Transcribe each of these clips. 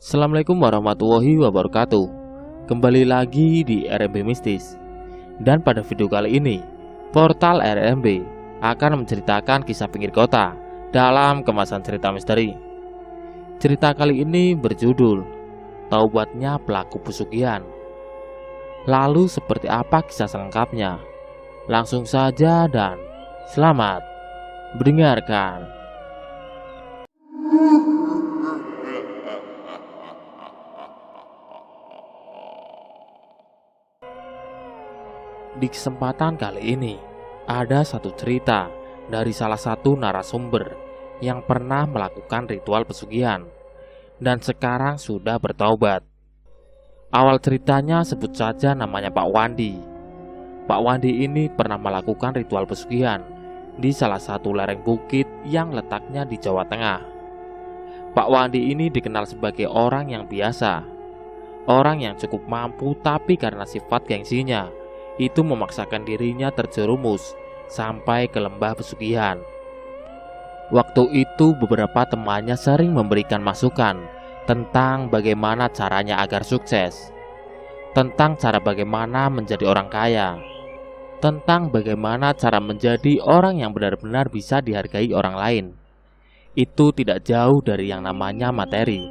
Assalamualaikum warahmatullahi wabarakatuh. Kembali lagi di RMB Mistis. Dan pada video kali ini, portal RMB akan menceritakan kisah pinggir kota dalam kemasan cerita misteri. Cerita kali ini berjudul Taubatnya Pelaku Pesugihan. Lalu seperti apa kisah selengkapnya? Langsung saja dan selamat mendengarkan. Di kesempatan kali ini, ada satu cerita dari salah satu narasumber yang pernah melakukan ritual pesugihan dan sekarang sudah bertaubat. Awal ceritanya sebut saja namanya Pak Wandi. Pak Wandi ini pernah melakukan ritual pesugihan di salah satu lereng bukit yang letaknya di Jawa Tengah. Pak Wandi ini dikenal sebagai orang yang biasa, orang yang cukup mampu, tapi karena sifat gengsinya itu memaksakan dirinya terjerumus sampai ke lembah pesugihan. Waktu itu beberapa temannya sering memberikan masukan tentang bagaimana caranya agar sukses, tentang cara bagaimana menjadi orang kaya, tentang bagaimana cara menjadi orang yang benar-benar bisa dihargai orang lain. Itu tidak jauh dari yang namanya materi,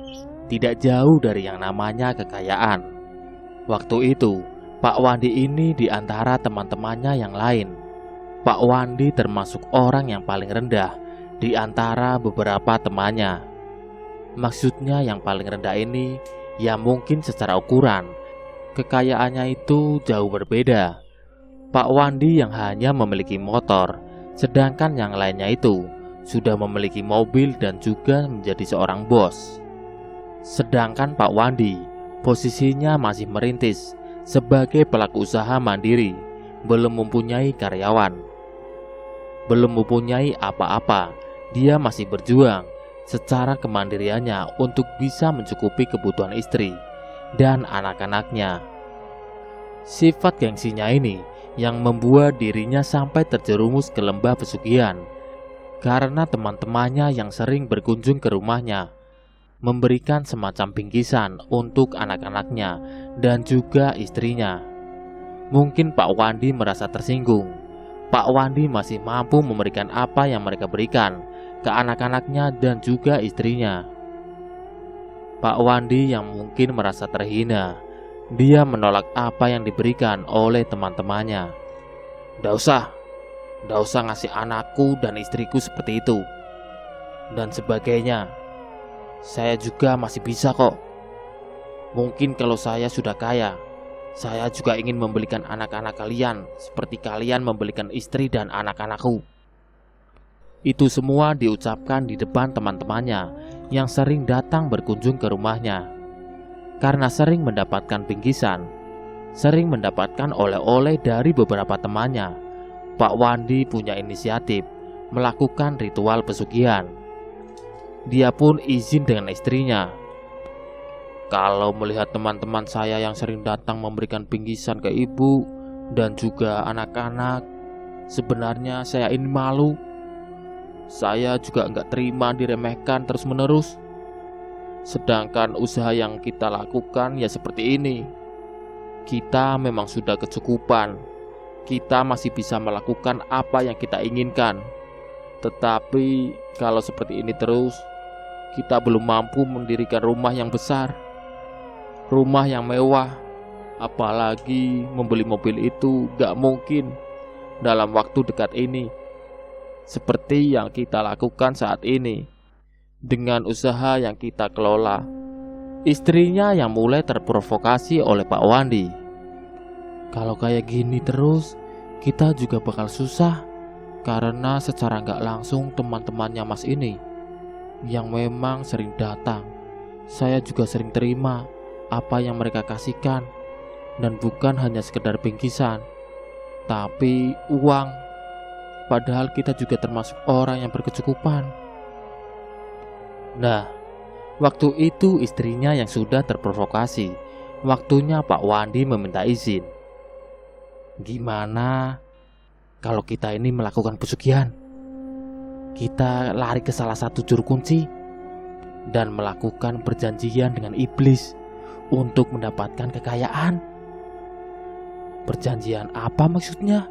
tidak jauh dari yang namanya kekayaan. Waktu itu Pak Wandi ini di antara teman-temannya yang lain. Pak Wandi termasuk orang yang paling rendah di antara beberapa temannya. Maksudnya yang paling rendah ini ya mungkin secara ukuran kekayaannya itu jauh berbeda. Pak Wandi yang hanya memiliki motor, sedangkan yang lainnya itu sudah memiliki mobil dan juga menjadi seorang bos. Sedangkan Pak Wandi posisinya masih merintis sebagai pelaku usaha mandiri, belum mempunyai karyawan, belum mempunyai apa-apa. Dia masih berjuang secara kemandiriannya untuk bisa mencukupi kebutuhan istri dan anak-anaknya. Sifat gengsinya ini yang membuat dirinya sampai terjerumus ke lembah pesugihan karena teman-temannya yang sering berkunjung ke rumahnya memberikan semacam bingkisan untuk anak-anaknya dan juga istrinya. Mungkin Pak Wandi merasa tersinggung. Pak Wandi masih mampu memberikan apa yang mereka berikan ke anak-anaknya dan juga istrinya. Pak Wandi yang mungkin merasa terhina. Dia menolak apa yang diberikan oleh teman-temannya. Nggak usah ngasih anakku dan istriku seperti itu dan sebagainya. Saya juga masih bisa kok. Mungkin kalau saya sudah kaya, saya juga ingin membelikan anak-anak kalian seperti kalian membelikan istri dan anak-anakku. Itu semua diucapkan di depan teman-temannya yang sering datang berkunjung ke rumahnya. Karena sering mendapatkan bingkisan, sering mendapatkan oleh-oleh dari beberapa temannya, Pak Wandi punya inisiatif melakukan ritual pesugihan. Dia pun izin dengan istrinya. Kalau melihat teman-teman saya yang sering datang memberikan bingkisan ke ibu dan juga anak-anak, sebenarnya saya ini malu. Saya juga nggak terima diremehkan terus-menerus. Sedangkan usaha yang kita lakukan ya seperti ini. Kita memang sudah kecukupan. Kita masih bisa melakukan apa yang kita inginkan. Tetapi kalau seperti ini terus, kita belum mampu mendirikan rumah yang besar, rumah yang mewah. Apalagi membeli mobil itu gak mungkin dalam waktu dekat ini, seperti yang kita lakukan saat ini dengan usaha yang kita kelola. Istrinya yang mulai terprovokasi oleh Pak Wandi. Kalau kayak gini terus, kita juga bakal susah. Karena secara gak langsung teman-temannya Mas ini yang memang sering datang, saya juga sering terima apa yang mereka kasihkan. Dan bukan hanya sekedar bingkisan, tapi uang. Padahal kita juga termasuk orang yang berkecukupan. Nah, waktu itu istrinya yang sudah terprovokasi. Waktunya Pak Wandi meminta izin. Gimana kalau kita ini melakukan pesugihan? Kita lari ke salah satu juru kunci, dan melakukan perjanjian dengan iblis untuk mendapatkan kekayaan. Perjanjian apa maksudnya?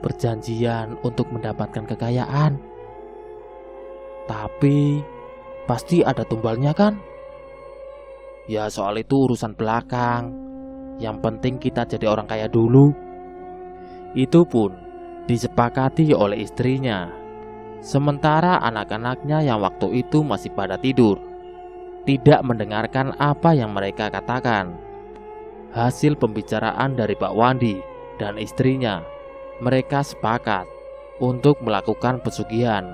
Perjanjian untuk mendapatkan kekayaan. Tapi pasti ada tumbalnya kan? Ya soal itu urusan belakang. Yang penting kita jadi orang kaya dulu. Itu pun disepakati oleh istrinya. Sementara anak-anaknya yang waktu itu masih pada tidur, tidak mendengarkan apa yang mereka katakan. Hasil pembicaraan dari Pak Wandi dan istrinya, mereka sepakat untuk melakukan pesugihan.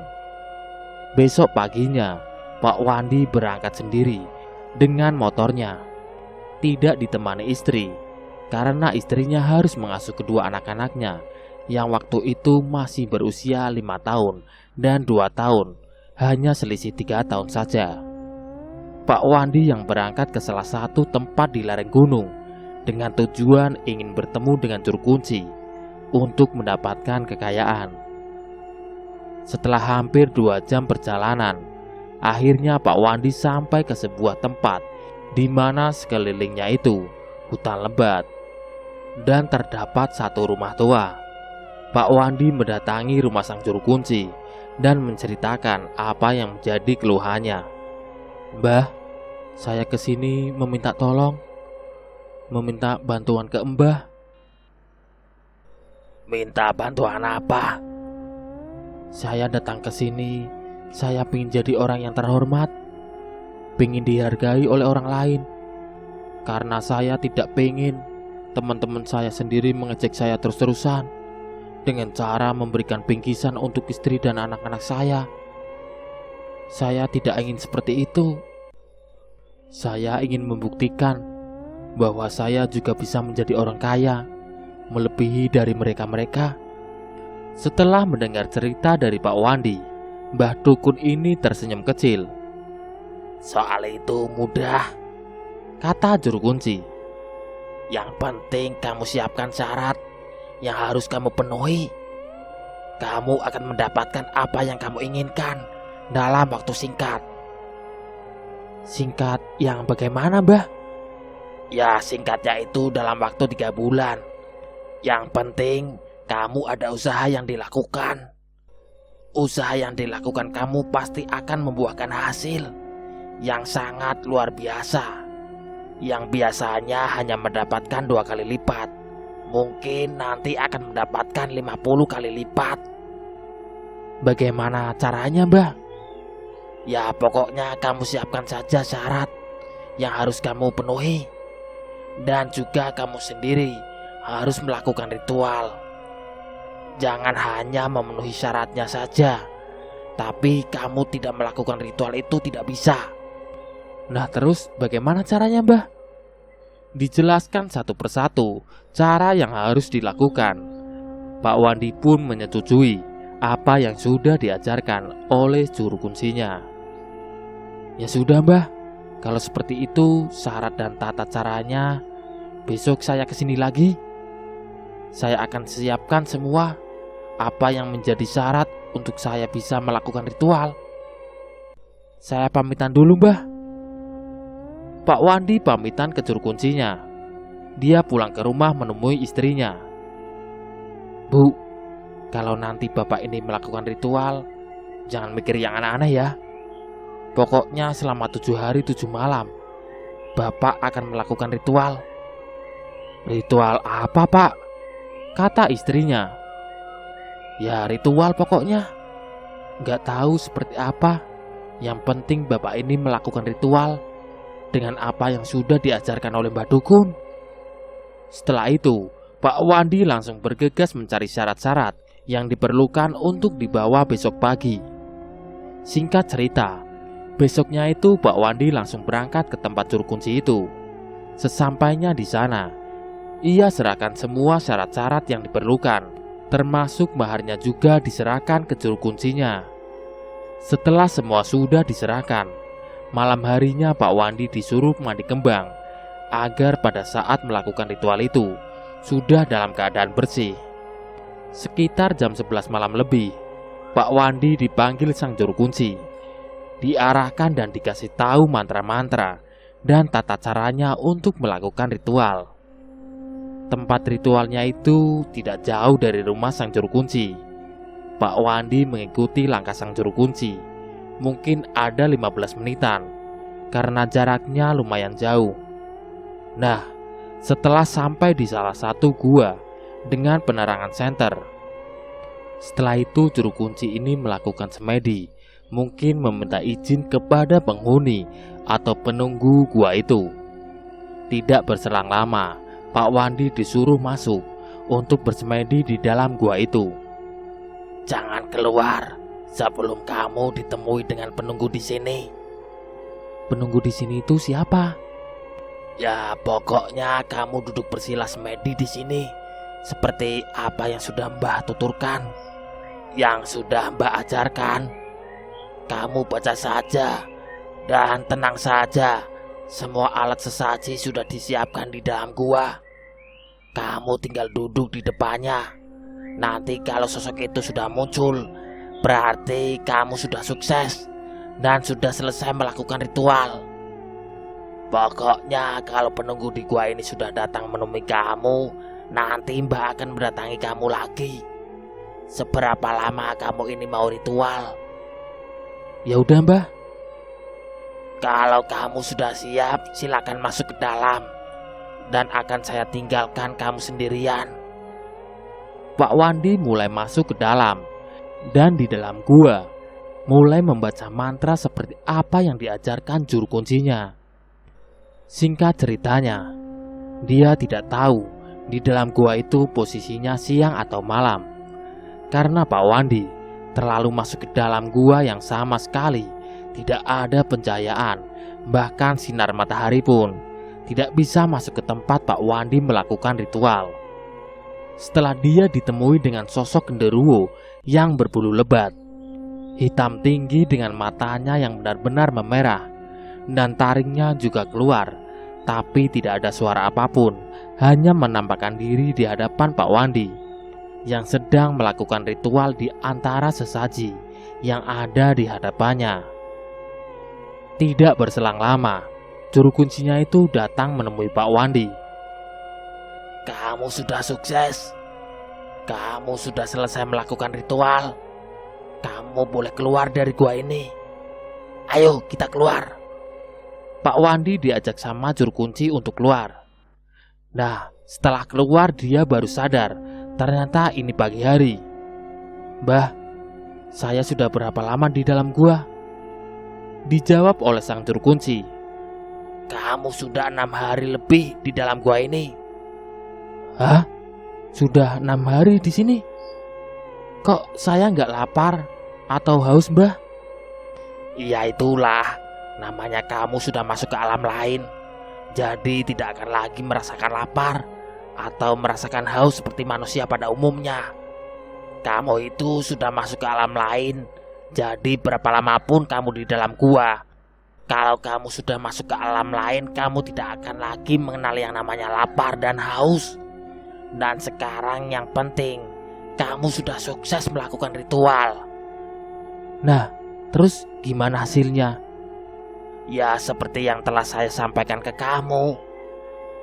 Besok paginya, Pak Wandi berangkat sendiri dengan motornya. Tidak ditemani istri, karena istrinya harus mengasuh kedua anak-anaknya yang waktu itu masih berusia 5 tahun dan 2 tahun, hanya selisih 3 tahun saja. Pak Wandi yang berangkat ke salah satu tempat di lereng gunung dengan tujuan ingin bertemu dengan juru kunci untuk mendapatkan kekayaan. Setelah hampir 2 jam perjalanan, akhirnya Pak Wandi sampai ke sebuah tempat di mana sekelilingnya itu hutan lebat dan terdapat satu rumah tua. Pak Wandi mendatangi rumah sang juru kunci dan menceritakan apa yang menjadi keluhannya. "Mbah, saya kesini meminta tolong, meminta bantuan ke Mbah." "Minta bantuan apa?" "Saya datang ke sini, saya ingin jadi orang yang terhormat, ingin dihargai oleh orang lain. Karena saya tidak ingin teman-teman saya sendiri mengejek saya terus-terusan dengan cara memberikan bingkisan untuk istri dan anak-anak saya. Saya tidak ingin seperti itu. Saya ingin membuktikan bahwa saya juga bisa menjadi orang kaya, melebihi dari mereka-mereka." Setelah mendengar cerita dari Pak Wandi, Mbah Dukun ini tersenyum kecil. "Soal itu mudah," kata juru kunci. "Yang penting kamu siapkan syarat yang harus kamu penuhi. Kamu akan mendapatkan apa yang kamu inginkan dalam waktu singkat." "Singkat yang bagaimana, Mbah?" "Ya singkatnya itu dalam waktu 3 bulan. Yang penting kamu ada usaha yang dilakukan. Usaha yang dilakukan kamu pasti akan membuahkan hasil yang sangat luar biasa, yang biasanya hanya mendapatkan 2 kali lipat, mungkin nanti akan mendapatkan 50 kali lipat." "Bagaimana caranya, Mbah?" "Ya pokoknya kamu siapkan saja syarat yang harus kamu penuhi. Dan juga kamu sendiri harus melakukan ritual. Jangan hanya memenuhi syaratnya saja, tapi kamu tidak melakukan ritual itu tidak bisa." "Nah terus bagaimana caranya, Mbah?" Dijelaskan satu persatu cara yang harus dilakukan. Pak Wandi pun menyetujui apa yang sudah diajarkan oleh juru kuncinya. "Ya sudah, Mbah, kalau seperti itu syarat dan tata caranya, besok saya kesini lagi. Saya akan siapkan semua apa yang menjadi syarat untuk saya bisa melakukan ritual. Saya pamitan dulu, Mbah." Pak Wandi pamitan ke juru kuncinya. Dia pulang ke rumah menemui istrinya. "Bu, kalau nanti bapak ini melakukan ritual, jangan mikir yang aneh-aneh ya. Pokoknya selama 7 hari 7 malam, bapak akan melakukan ritual." "Ritual apa, Pak?" kata istrinya. "Ya ritual pokoknya. Gak tahu seperti apa. Yang penting bapak ini melakukan ritual dengan apa yang sudah diajarkan oleh Mbah Dukun." Setelah itu, Pak Wandi langsung bergegas mencari syarat-syarat yang diperlukan untuk dibawa besok pagi. Singkat cerita, besoknya itu Pak Wandi langsung berangkat ke tempat juru kunci itu. Sesampainya di sana, ia serahkan semua syarat-syarat yang diperlukan, termasuk maharnya juga diserahkan ke juru kuncinya. Setelah semua sudah diserahkan, malam harinya Pak Wandi disuruh mandi kembang agar pada saat melakukan ritual itu sudah dalam keadaan bersih. Sekitar jam 11 malam lebih, Pak Wandi dipanggil sang juru kunci. diarahkan dan dikasih tahu mantra-mantra dan tata caranya untuk melakukan ritual. Tempat ritualnya itu tidak jauh dari rumah sang juru kunci. Pak Wandi mengikuti langkah sang juru kunci. Mungkin ada 15 menitan, karena jaraknya lumayan jauh. Nah, setelah sampai di salah satu gua dengan penerangan senter, setelah itu juru kunci ini melakukan semedi, mungkin meminta izin kepada penghuni atau penunggu gua itu. Tidak berselang lama, Pak Wandi disuruh masuk untuk bersemedi di dalam gua itu. Jangan keluar sebelum kamu ditemui dengan penunggu di sini. Penunggu di sini itu siapa? Ya, pokoknya kamu duduk bersila semedi di sini, seperti apa yang sudah Mbah tuturkan, yang sudah Mbah ajarkan. Kamu baca saja dan tenang saja. Semua alat sesaji sudah disiapkan di dalam gua. Kamu tinggal duduk di depannya. Nanti kalau sosok itu sudah muncul, berarti kamu sudah sukses dan sudah selesai melakukan ritual. Pokoknya kalau penunggu di gua ini sudah datang menemui kamu, nanti Mbah akan mendatangi kamu lagi. Seberapa lama kamu ini mau ritual? Ya udah, Mbah. Kalau kamu sudah siap, silakan masuk ke dalam, dan akan saya tinggalkan kamu sendirian. Pak Wandi mulai masuk ke dalam, dan di dalam gua mulai membaca mantra seperti apa yang diajarkan juru kuncinya. Singkat ceritanya, dia tidak tahu di dalam gua itu posisinya siang atau malam, karena Pak Wandi terlalu masuk ke dalam gua yang sama sekali tidak ada pencahayaan, bahkan sinar matahari pun tidak bisa masuk ke tempat Pak Wandi melakukan ritual. Setelah dia ditemui dengan sosok genderuwo yang berbulu lebat, hitam tinggi dengan matanya yang benar-benar memerah, dan taringnya juga keluar, tapi tidak ada suara apapun, hanya menampakkan diri di hadapan Pak Wandi yang sedang melakukan ritual di antara sesaji yang ada di hadapannya. Tidak berselang lama, juru kuncinya itu datang menemui Pak Wandi. Kamu sudah sukses. Kamu sudah selesai melakukan ritual. Kamu boleh keluar dari gua ini. Ayo kita keluar. Pak Wandi diajak sama juru kunci untuk keluar. Nah, setelah keluar dia baru sadar ternyata ini pagi hari. Mbah, saya sudah berapa lama di dalam gua? Dijawab oleh sang juru kunci. Kamu sudah 6 hari lebih di dalam gua ini. Hah? Sudah 6 hari di sini? Kok saya nggak lapar atau haus, Mbah? Iya itulah, namanya kamu sudah masuk ke alam lain. Jadi tidak akan lagi merasakan lapar atau merasakan haus seperti manusia pada umumnya. Kamu itu sudah masuk ke alam lain. Jadi berapa lama pun kamu di dalam gua, kalau kamu sudah masuk ke alam lain, kamu tidak akan lagi mengenal yang namanya lapar dan haus. Dan sekarang yang penting, kamu sudah sukses melakukan ritual. Nah, terus gimana hasilnya? Ya seperti yang telah saya sampaikan ke kamu.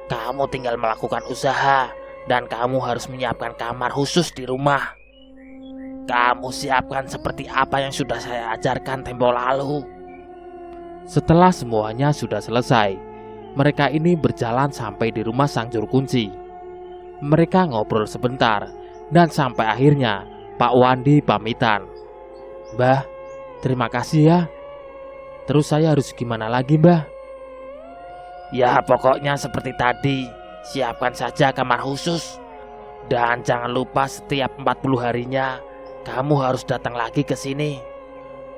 Kamu tinggal melakukan usaha, dan kamu harus menyiapkan kamar khusus di rumah. Kamu siapkan seperti apa yang sudah saya ajarkan tempo lalu. Setelah semuanya sudah selesai, mereka ini berjalan sampai di rumah sang juru kunci. Mereka ngobrol sebentar, dan sampai akhirnya Pak Wandi pamitan. Mbah, terima kasih ya. Terus saya harus gimana lagi, Mbah? Ya pokoknya seperti tadi, siapkan saja kamar khusus. Dan jangan lupa setiap 40 harinya kamu harus datang lagi ke sini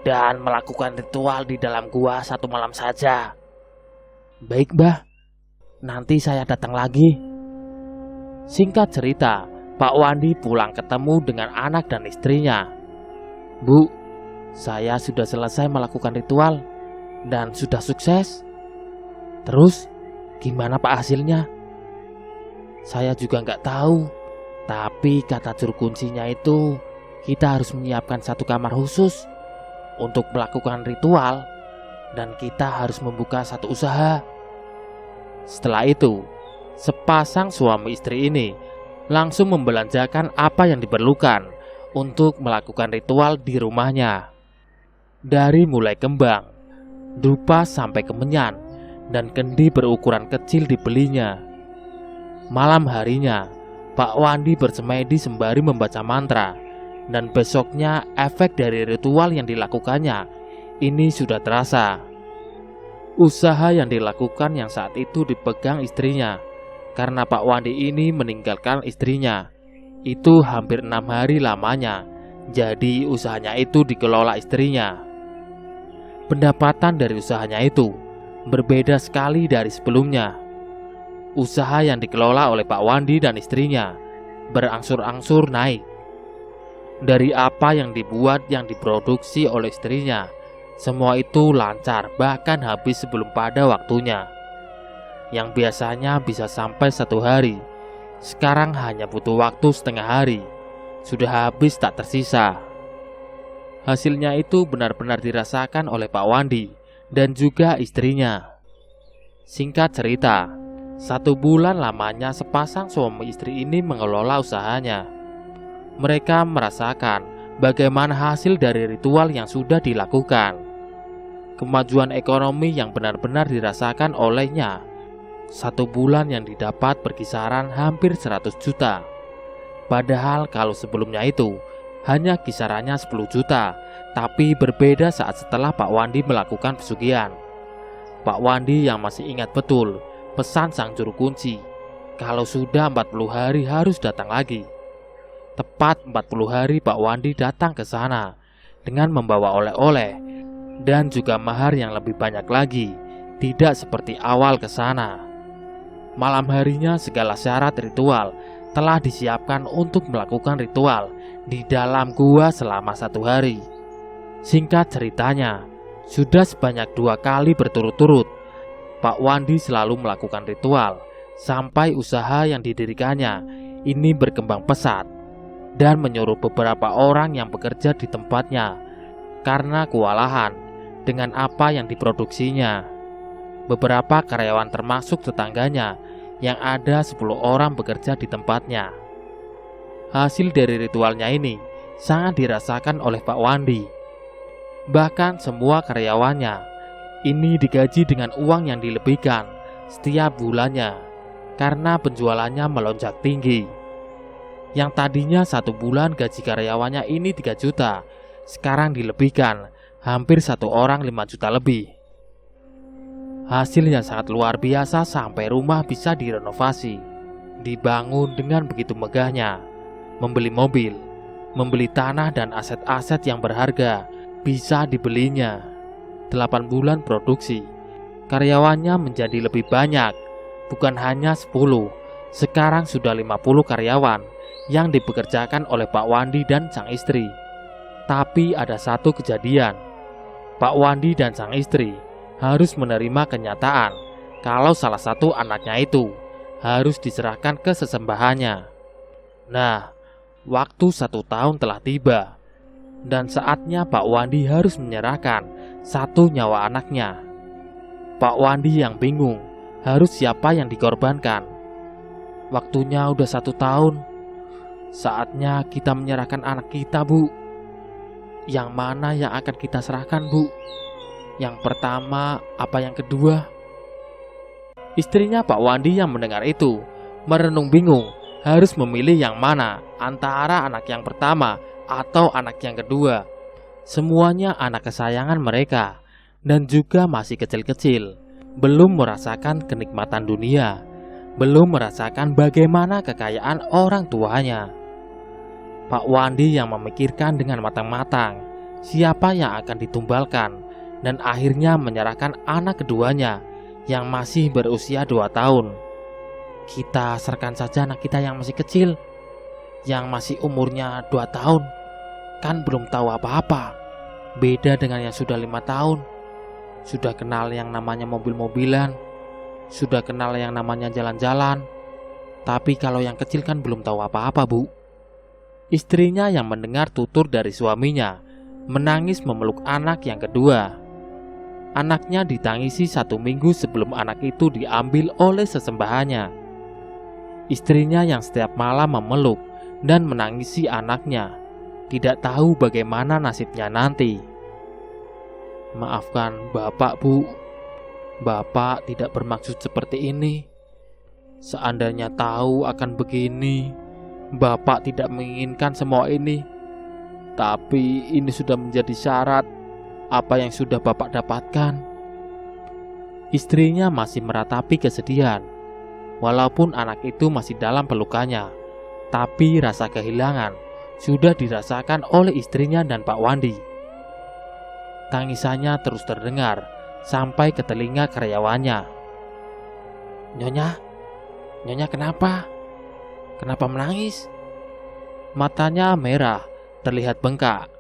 dan melakukan ritual di dalam gua 1 malam saja. Baik, Mbah. Nanti saya datang lagi. Singkat cerita, Pak Wandi pulang ketemu dengan anak dan istrinya. Bu, saya sudah selesai melakukan ritual dan sudah sukses. Terus, gimana Pak hasilnya? Saya juga nggak tahu. Tapi kata juru kuncinya itu, kita harus menyiapkan 1 kamar khusus. untuk melakukan ritual, dan kita harus membuka satu usaha. Setelah itu, sepasang suami istri ini langsung membelanjakan apa yang diperlukan untuk melakukan ritual di rumahnya. Dari mulai kembang, dupa sampai kemenyan, dan kendi berukuran kecil dibelinya. Malam harinya, Pak Wandi bersemedi sembari membaca mantra, dan besoknya efek dari ritual yang dilakukannya ini sudah terasa. Usaha yang dilakukan yang saat itu dipegang istrinya, karena Pak Wandi ini meninggalkan istrinya itu hampir 6 hari lamanya. Jadi usahanya itu dikelola istrinya. Pendapatan dari usahanya itu berbeda sekali dari sebelumnya. Usaha yang dikelola oleh Pak Wandi dan istrinya berangsur-angsur naik. Dari apa yang dibuat, yang diproduksi oleh istrinya, semua itu lancar, bahkan habis sebelum pada waktunya. Yang biasanya bisa sampai 1 hari, sekarang hanya butuh waktu setengah hari. Sudah habis tak tersisa. Hasilnya itu benar-benar dirasakan oleh Pak Wandi dan juga istrinya. Singkat cerita, 1 bulan lamanya sepasang suami istri ini mengelola usahanya. Mereka merasakan bagaimana hasil dari ritual yang sudah dilakukan. Kemajuan ekonomi yang benar-benar dirasakan olehnya. 1 bulan yang didapat berkisaran hampir 100 juta. Padahal kalau sebelumnya itu hanya kisarannya 10 juta. Tapi berbeda saat setelah Pak Wandi melakukan pesugihan. Pak Wandi yang masih ingat betul pesan sang juru kunci, kalau sudah 40 hari harus datang lagi. Tepat 40 hari Pak Wandi datang ke sana dengan membawa oleh-oleh dan juga mahar yang lebih banyak lagi. Tidak seperti awal ke sana. Malam harinya segala syarat ritual telah disiapkan untuk melakukan ritual di dalam gua selama 1 hari. Singkat ceritanya, sudah sebanyak 2 kali berturut-turut Pak Wandi selalu melakukan ritual sampai usaha yang didirikannya ini berkembang pesat dan menyuruh beberapa orang yang bekerja di tempatnya karena kewalahan dengan apa yang diproduksinya. Beberapa karyawan termasuk tetangganya yang ada 10 orang bekerja di tempatnya. Hasil dari ritualnya ini sangat dirasakan oleh Pak Wandi. Bahkan semua karyawannya ini digaji dengan uang yang dilebihkan setiap bulannya karena penjualannya melonjak tinggi. Yang tadinya 1 bulan gaji karyawannya ini 3 juta, sekarang dilebihkan hampir 1 orang 5 juta lebih. Hasil yang sangat luar biasa sampai rumah bisa direnovasi, dibangun dengan begitu megahnya. Membeli mobil, membeli tanah dan aset-aset yang berharga bisa dibelinya. 8 bulan produksi, karyawannya menjadi lebih banyak. Bukan hanya 10, sekarang sudah 50 karyawan yang dipekerjakan oleh Pak Wandi dan sang istri. Tapi ada satu kejadian, Pak Wandi dan sang istri harus menerima kenyataan kalau salah satu anaknya itu harus diserahkan ke sesembahannya. Nah, waktu 1 tahun telah tiba dan saatnya Pak Wandi harus menyerahkan 1 nyawa anaknya. Pak Wandi yang bingung harus siapa yang dikorbankan. Waktunya udah 1 tahun. Saatnya kita menyerahkan anak kita, Bu. Yang mana yang akan kita serahkan, Bu? Yang pertama apa yang kedua? Istrinya Pak Wandi yang mendengar itu merenung bingung harus memilih yang mana antara anak yang pertama atau anak yang kedua. Semuanya anak kesayangan mereka dan juga masih kecil-kecil, belum merasakan kenikmatan dunia, belum merasakan bagaimana kekayaan orang tuanya. Pak Wandi yang memikirkan dengan matang-matang siapa yang akan ditumbalkan dan akhirnya menyerahkan anak keduanya yang masih berusia 2 tahun. Kita serahkan saja anak kita yang masih kecil, yang masih umurnya 2 tahun. Kan belum tahu apa-apa. Beda dengan yang sudah 5 tahun. Sudah kenal yang namanya mobil-mobilan, sudah kenal yang namanya jalan-jalan. Tapi kalau yang kecil kan belum tahu apa-apa, Bu. Istrinya yang mendengar tutur dari suaminya menangis memeluk anak yang kedua. Anaknya ditangisi 1 minggu sebelum anak itu diambil oleh sesembahannya. Istrinya yang setiap malam memeluk dan menangisi anaknya, tidak tahu bagaimana nasibnya nanti. "Maafkan Bapak, Bu. Bapak tidak bermaksud seperti ini. Seandainya tahu akan begini, Bapak tidak menginginkan semua ini. Tapi ini sudah menjadi syarat apa yang sudah Bapak dapatkan." Istrinya masih meratapi kesedihan. Walaupun anak itu masih dalam pelukannya, tapi rasa kehilangan sudah dirasakan oleh istrinya dan Pak Wandi. Tangisannya terus terdengar sampai ke telinga karyawannya. Nyonya kenapa? Kenapa menangis?" Matanya merah, terlihat bengkak.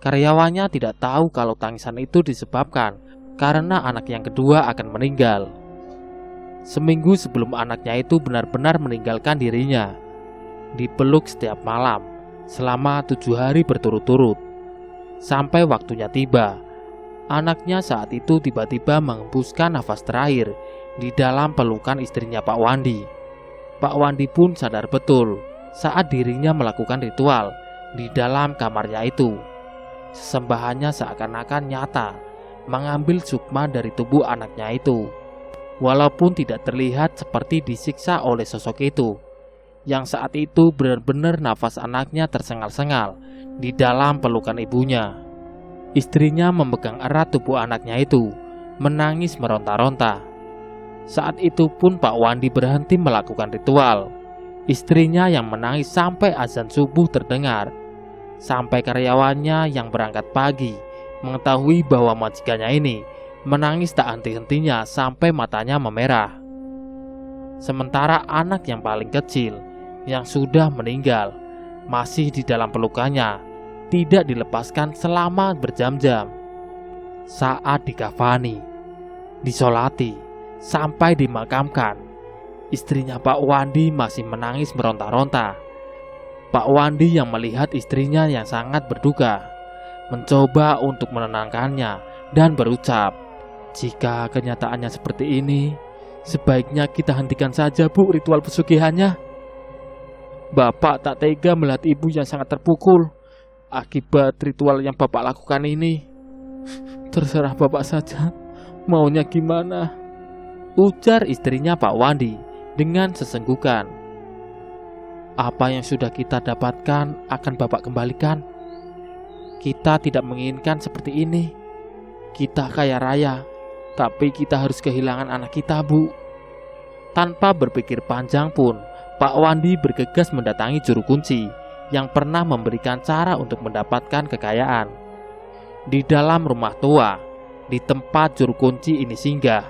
Karyawannya tidak tahu kalau tangisan itu disebabkan karena anak yang kedua akan meninggal. Seminggu sebelum anaknya itu benar-benar meninggalkan dirinya, dipeluk setiap malam selama 7 hari berturut-turut. Sampai waktunya tiba, anaknya saat itu tiba-tiba menghembuskan nafas terakhir di dalam pelukan istrinya Pak Wandi. Pak Wandi pun sadar betul saat dirinya melakukan ritual di dalam kamarnya itu. Sesembahannya seakan-akan nyata mengambil sukma dari tubuh anaknya itu. Walaupun tidak terlihat seperti disiksa oleh sosok itu, yang saat itu benar-benar nafas anaknya tersengal-sengal di dalam pelukan ibunya. Istrinya memegang erat tubuh anaknya itu, menangis meronta-ronta. Saat itu pun Pak Wandi berhenti melakukan ritual. Istrinya yang menangis sampai azan subuh terdengar. Sampai karyawannya yang berangkat pagi mengetahui bahwa majikannya ini menangis tak henti-hentinya sampai matanya memerah. Sementara anak yang paling kecil yang sudah meninggal masih di dalam pelukannya, tidak dilepaskan selama berjam-jam. Saat dikafani, disolati, sampai dimakamkan, istrinya Pak Wandi masih menangis meronta-ronta. Pak Wandi yang melihat istrinya yang sangat berduka, mencoba untuk menenangkannya dan berucap, "Jika kenyataannya seperti ini, sebaiknya kita hentikan saja, Bu, ritual pesugihannya. Bapak tak tega melihat ibu yang sangat terpukul akibat ritual yang Bapak lakukan ini. Terserah Bapak saja, maunya gimana," ujar istrinya Pak Wandi dengan sesenggukan. "Apa yang sudah kita dapatkan akan Bapak kembalikan. Kita tidak menginginkan seperti ini. Kita kaya raya, tapi kita harus kehilangan anak kita, Bu." Tanpa berpikir panjang pun, Pak Wandi bergegas mendatangi juru kunci yang pernah memberikan cara untuk mendapatkan kekayaan. Di dalam rumah tua, di tempat juru kunci ini singgah,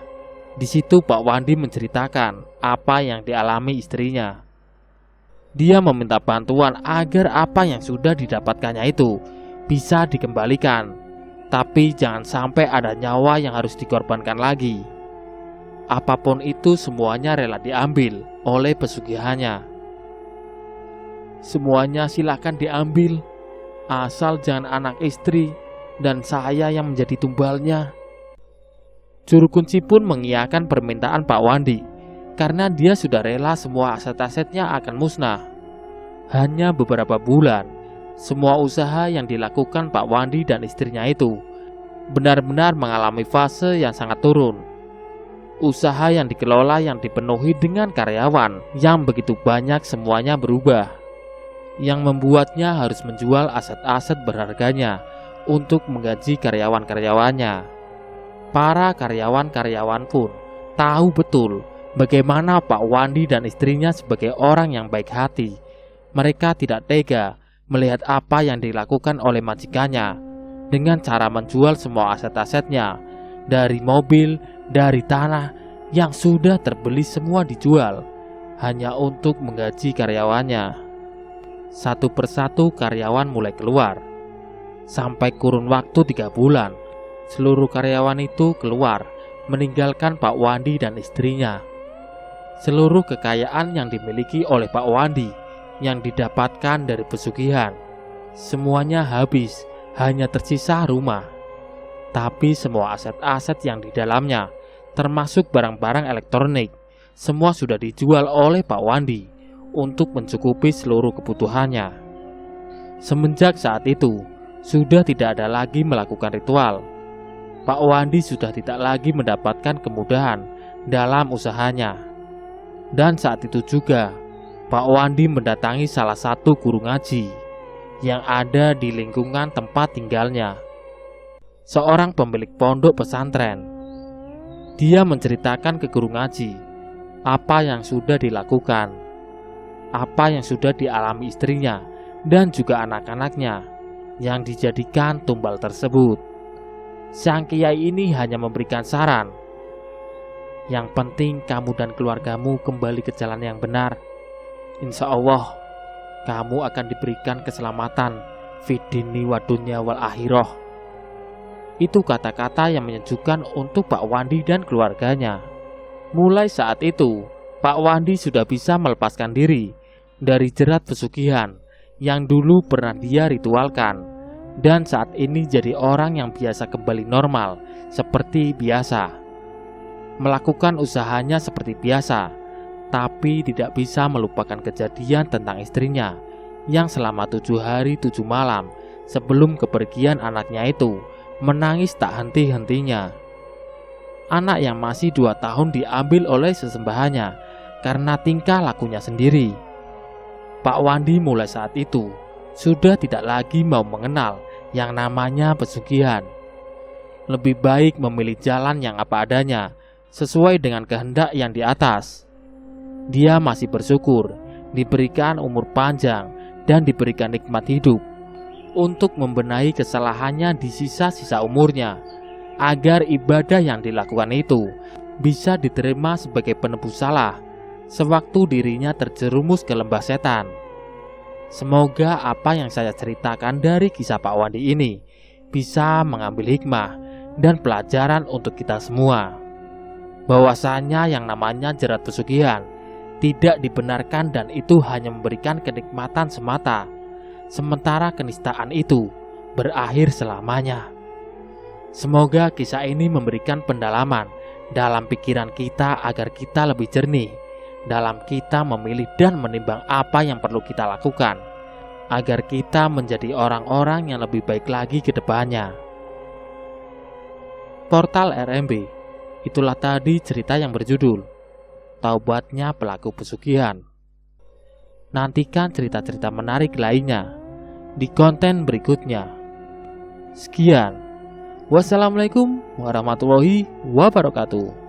di situ Pak Wandi menceritakan apa yang dialami istrinya. Dia meminta bantuan agar apa yang sudah didapatkannya itu bisa dikembalikan, tapi jangan sampai ada nyawa yang harus dikorbankan lagi. Apapun itu semuanya rela diambil oleh pesugihannya. "Semuanya silakan diambil, asal jangan anak istri dan saya yang menjadi tumbalnya." Juru kunci pun mengiyakan permintaan Pak Wandi, karena dia sudah rela semua aset-asetnya akan musnah. Hanya beberapa bulan, semua usaha yang dilakukan Pak Wandi dan istrinya itu benar-benar mengalami fase yang sangat turun. Usaha yang dikelola yang dipenuhi dengan karyawan yang begitu banyak semuanya berubah, yang membuatnya harus menjual aset-aset berharganya untuk menggaji karyawan-karyawannya. Para karyawan-karyawan pun tahu betul bagaimana Pak Wandi dan istrinya sebagai orang yang baik hati. Mereka tidak tega melihat apa yang dilakukan oleh majikannya dengan cara menjual semua aset-asetnya, dari mobil, dari tanah yang sudah terbeli semua dijual hanya untuk menggaji karyawannya. Satu persatu karyawan mulai keluar. Sampai kurun waktu 3 bulan, seluruh karyawan itu keluar meninggalkan Pak Wandi dan istrinya. Seluruh kekayaan yang dimiliki oleh Pak Wandi yang didapatkan dari pesugihan semuanya habis hanya tersisa rumah. Tapi semua aset-aset yang di dalamnya, termasuk barang-barang elektronik, semua sudah dijual oleh Pak Wandi untuk mencukupi seluruh kebutuhannya. Semenjak saat itu, sudah tidak ada lagi melakukan ritual. Pak Wandi sudah tidak lagi mendapatkan kemudahan dalam usahanya. Dan saat itu juga, Pak Wandi mendatangi salah satu guru ngaji yang ada di lingkungan tempat tinggalnya, seorang pemilik pondok pesantren. Dia menceritakan ke guru ngaji apa yang sudah dilakukan, apa yang sudah dialami istrinya dan juga anak-anaknya yang dijadikan tumbal tersebut. Sang kiai ini hanya memberikan saran, yang penting kamu dan keluargamu kembali ke jalan yang benar. Insya Allah kamu akan diberikan keselamatan fid dini wa dunya wal akhirah. Itu kata-kata yang menyejukkan untuk Pak Wandi dan keluarganya. Mulai saat itu, Pak Wandi sudah bisa melepaskan diri dari jerat pesugihan yang dulu pernah dia ritualkan, dan saat ini jadi orang yang biasa kembali normal seperti biasa. Melakukan usahanya seperti biasa, tapi tidak bisa melupakan kejadian tentang istrinya yang selama 7 hari 7 malam sebelum kepergian anaknya itu menangis tak henti-hentinya. Anak yang masih 2 tahun diambil oleh sesembahannya karena tingkah lakunya sendiri. Pak Wandi mulai saat itu sudah tidak lagi mau mengenal yang namanya pesugihan. Lebih baik memilih jalan yang apa adanya sesuai dengan kehendak yang di atas. Dia masih bersyukur diberikan umur panjang dan diberikan nikmat hidup untuk membenahi kesalahannya di sisa-sisa umurnya, agar ibadah yang dilakukan itu bisa diterima sebagai penebus salah sewaktu dirinya terjerumus ke lembah setan. Semoga apa yang saya ceritakan dari kisah Pak Wandi ini bisa mengambil hikmah dan pelajaran untuk kita semua, bahwasanya yang namanya jerat pesugihan tidak dibenarkan dan itu hanya memberikan kenikmatan semata, sementara kenistaan itu berakhir selamanya. Semoga kisah ini memberikan pendalaman dalam pikiran kita agar kita lebih jernih dalam kita memilih dan menimbang apa yang perlu kita lakukan, agar kita menjadi orang-orang yang lebih baik lagi ke depannya. Portal RMB, itulah tadi cerita yang berjudul Taubatnya Pelaku Pesugihan. Nantikan cerita-cerita menarik lainnya di konten berikutnya. Sekian. Wassalamualaikum warahmatullahi wabarakatuh.